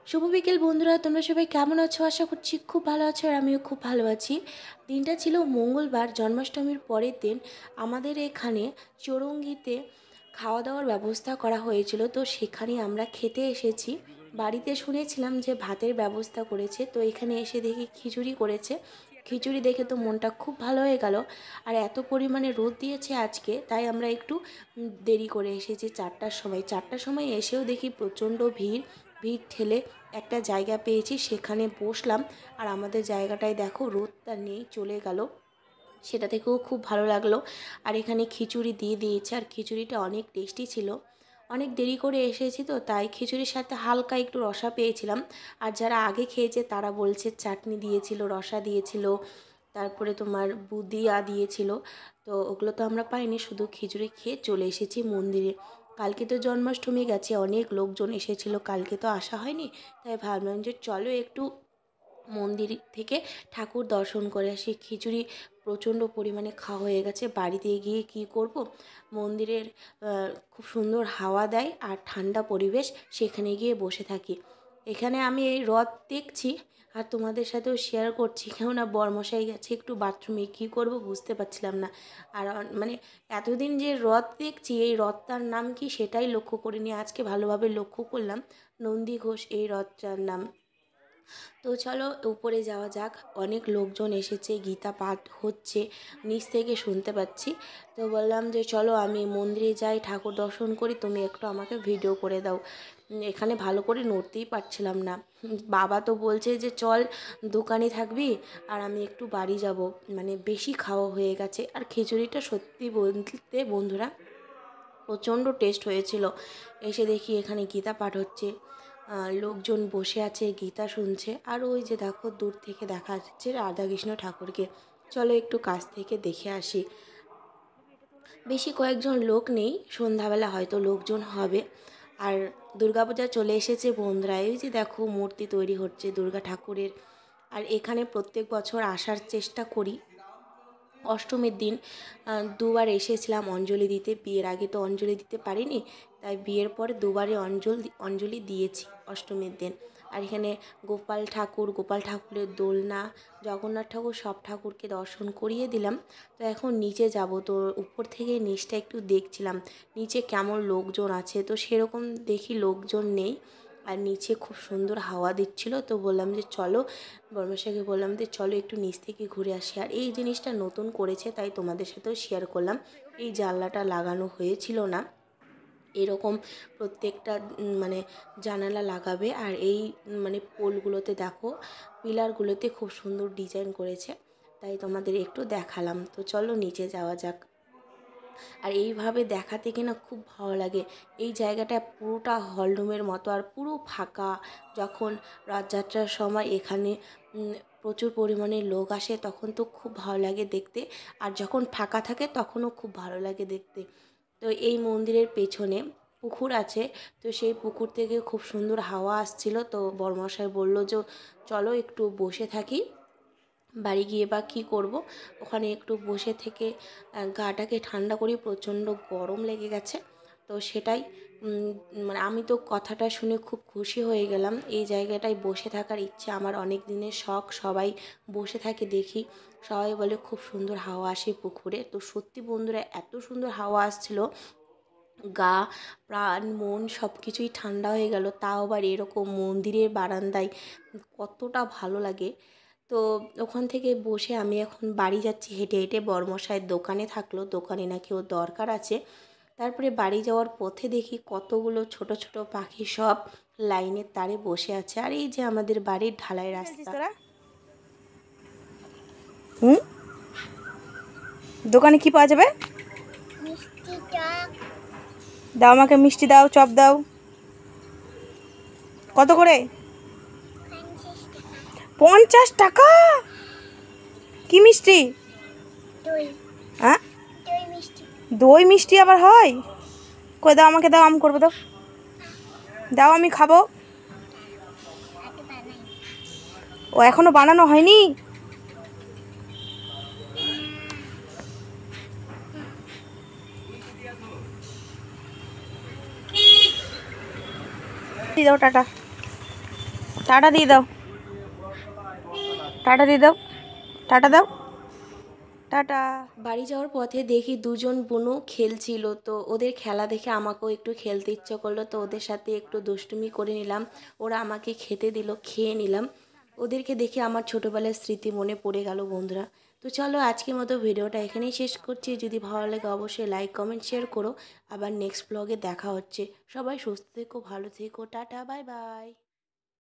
শুভ বিকেল বন্ধুরা, তোমরা সবাই কেমন আছো? আশা করছি খুব ভালো আছো আর আমিও খুব ভালো আছি। দিনটা ছিল মঙ্গলবার, জন্মাষ্টমীর পরের দিন। আমাদের এখানে চৌরঙ্গিতে খাওয়া দাওয়ার ব্যবস্থা করা হয়েছিল, তো সেখানে আমরা খেতে এসেছি। বাড়িতে শুনেছিলাম যে ভাতের ব্যবস্থা করেছে, তো এখানে এসে দেখি খিচুড়ি করেছে। খিচুড়ি দেখে তো মনটা খুব ভালো হয়ে গেল। আর এত পরিমাণে রোদ দিয়েছে আজকে, তাই আমরা একটু দেরি করে এসেছি। 4টার সময়, 4টার সময় এসেও দেখি প্রচণ্ড ভিড়। ভিড় ঠেলে একটা জায়গা পেয়েছি, সেখানে বসলাম। আর আমাদের জায়গাটায় দেখো রোদটা নেই, চলে গেল, সেটা থেকেও খুব ভালো লাগলো। আর এখানে খিচুড়ি দিয়ে দিয়েছে, আর খিচুড়িটা অনেক টেস্টি ছিল। অনেক দেরি করে এসেছি তো, তাই খিচুড়ির সাথে হালকা একটু রসা পেয়েছিলাম। আর যারা আগে খেয়েছে তারা বলছে চাটনি দিয়েছিল, রসা দিয়েছিল, তারপরে তোমার বুদিয়া দিয়েছিল। তো ওগুলো তো আমরা পাইনি, শুধু খিচুড়ি খেয়ে চলে এসেছি মন্দিরে। কালকে তো জন্মাষ্টমী গেছে, অনেক লোকজন এসেছিল, কালকে তো আসা হয়নি। তাই ভাবলাম যে চলো একটু মন্দির থেকে ঠাকুর দর্শন করে আসি। খিচুড়ি প্রচণ্ড পরিমাণে খাওয়া হয়ে গেছে, বাড়িতে গিয়ে কি করব। মন্দিরের খুব সুন্দর হাওয়া দেয় আর ঠান্ডা পরিবেশ, সেখানে গিয়ে বসে থাকি। এখানে আমি এই রথ দেখছি আর তোমাদের সাথেও শেয়ার করছি, কেননা বরমশাই গেছে একটু বাথরুমে, কী করব বুঝতে পারছিলাম না। আর মানে এতদিন যে রথ দেখছি, এই রথটার নাম কি সেটাই লক্ষ্য করিনি, আজকে ভালোভাবে লক্ষ্য করলাম। নন্দী ঘোষ এই রথটার নাম। তো চলো উপরে যাওয়া যাক। অনেক লোকজন এসেছে, গীতা পাঠ হচ্ছে, নিচ থেকে শুনতে পাচ্ছি। তো বললাম যে চলো আমি মন্দিরে যাই, ঠাকুর দর্শন করি, তুমি একটু আমাকে ভিডিও করে দাও। এখানে ভালো করে নড়তেই পারছিলাম না। বাবা তো বলছে যে চল দোকানে থাকবি, আর আমি একটু বাড়ি যাব, মানে বেশি খাওয়া হয়ে গেছে। আর খিচুড়িটা সত্যি বলতে বন্ধুরা প্রচণ্ড টেস্ট হয়েছিল। এসে দেখি এখানে গীতা পাঠ হচ্ছে, লোকজন বসে আছে গীতা শুনছে। আর ওই যে দেখো দূর থেকে দেখা যাচ্ছে রাধাকৃষ্ণ ঠাকুরকে। চলো একটু কাছ থেকে দেখে আসি। বেশি কয়েকজন লোক নেই, সন্ধ্যাবেলা হয়তো লোকজন হবে। আর দুর্গাপূজা চলে এসেছে বন্ধুরা, এই যে দেখো মূর্তি তৈরি হচ্ছে দুর্গা ঠাকুরের। আর এখানে প্রত্যেক বছর আসার চেষ্টা করি। অষ্টমীর দিন দুবার এসেছিলাম অঞ্জলি দিতে, বিয়ের আগে তো অঞ্জলি দিতে পারিনি, তাই বিয়ের পরে দুবারে অঞ্জলি দিয়েছি অষ্টমীর দিন। আর এখানে গোপাল ঠাকুরের দোলনা, জগন্নাথ ঠাকুর, সব ঠাকুরকে দর্শন করিয়ে দিলাম। তো এখন নিচে যাব, তো উপর থেকে নিচটা একটু দেখছিলাম নিচে কেমন লোকজন আছে। তো সেরকম দেখি লোকজন নেই, আর নিচে খুব সুন্দর হাওয়া দিচ্ছিল। তো বললাম যে চলো, বর্মশাইকে বললাম যে চলো একটু নিচ থেকে ঘুরে আসি। আর এই জিনিসটা নতুন করেছে, তাই তোমাদের সাথেও শেয়ার করলাম। এই জানলাটা লাগানো হয়েছিল না, এরকম প্রত্যেকটা মানে জানালা লাগাবে। আর এই মানে পোলগুলোতে দেখো, পিলারগুলোতে খুব সুন্দর ডিজাইন করেছে, তাই তোমাদের একটু দেখালাম। তো চলো নিচে যাওয়া যাক। আর এইভাবে দেখাতে কিনা খুব ভালো লাগে। এই জায়গাটা পুরোটা হলরুমের মতো, আর পুরো ফাঁকা। যখন রথযাত্রার সময় এখানে প্রচুর পরিমাণে লোক আসে, তখন তো খুব ভালো লাগে দেখতে। আর যখন ফাঁকা থাকে তখনও খুব ভালো লাগে দেখতে। তো এই মন্দিরের পেছনে পুকুর আছে, তো সেই পুকুর থেকে খুব সুন্দর হাওয়া আসছিল। তো বড়মশাই বলল যে চলো একটু বসে থাকি, বাড়ি গিয়ে বা কী করব, ওখানে একটু বসে থেকে গাটাকে ঠান্ডা করি, প্রচণ্ড গরম লেগে গেছে। তো সেটাই মানে আমি তো কথাটা শুনে খুব খুশি হয়ে গেলাম। এই জায়গাটায় বসে থাকার ইচ্ছে আমার অনেক দিনের শখ। সবাই বসে থাকে দেখি, সবাই বলে খুব সুন্দর হাওয়া আসে পুকুরে। তো সত্যি বন্ধুরা এত সুন্দর হাওয়া আসছিল, গা প্রাণ মন সব কিছুই ঠান্ডা হয়ে গেল। তাও আবার এরকম মন্দিরের বারান্দায়, কতটা ভালো লাগে। তো ওখান থেকে বসে আমি এখন বাড়ি যাচ্ছি হেঁটে হেঁটে। বড়মশায়ের দোকানে থাকলো, দোকানে নাকি ওর দরকার আছে। তারপরে বাড়ি যাওয়ার পথে দেখি কতগুলো ছোট ছোট পাখি সব লাইনের তারে বসে আছে। আর এই যে আমাদের বাড়ির ঢালাই রাস্তা। হুম, দোকানে কি পাওয়া যাবে? দাও আমাকে মিষ্টি দাও, চপ দাও। কত করে? 50 টাকা? কি মিষ্টি? হ্যাঁ, দই মিষ্টি আবার হয়? কই দাও আমাকে, দাও, আম করবো, দাও দাও, আমি খাবো। ও এখনো বানানো হয়নি? দাও, টাটা। টাটা দিয়ে দাও, টাটা দিয়ে দাও, টাটা দাও, টাটা। বাড়ি যাওয়ার পথে দেখি দুজন বোনও খেলছিল, তো ওদের খেলা দেখে আমাকেও একটু খেলতে ইচ্ছে করলো, তো ওদের সাথে একটু দুষ্টুমি করে নিলাম। ওরা আমাকে খেতে দিল, খেয়ে নিলাম। ওদেরকে দেখে আমার ছোটোবেলার স্মৃতি মনে পড়ে গেল বন্ধুরা। তো চলো আজকের মতো ভিডিওটা এখানেই শেষ করছি। যদি ভালো লাগে অবশ্যই লাইক কমেন্ট শেয়ার করো। আবার নেক্সট ব্লগে দেখা হচ্ছে। সবাই সুস্থ থেকো, ভালো থেকো, টাটা, বাই বাই।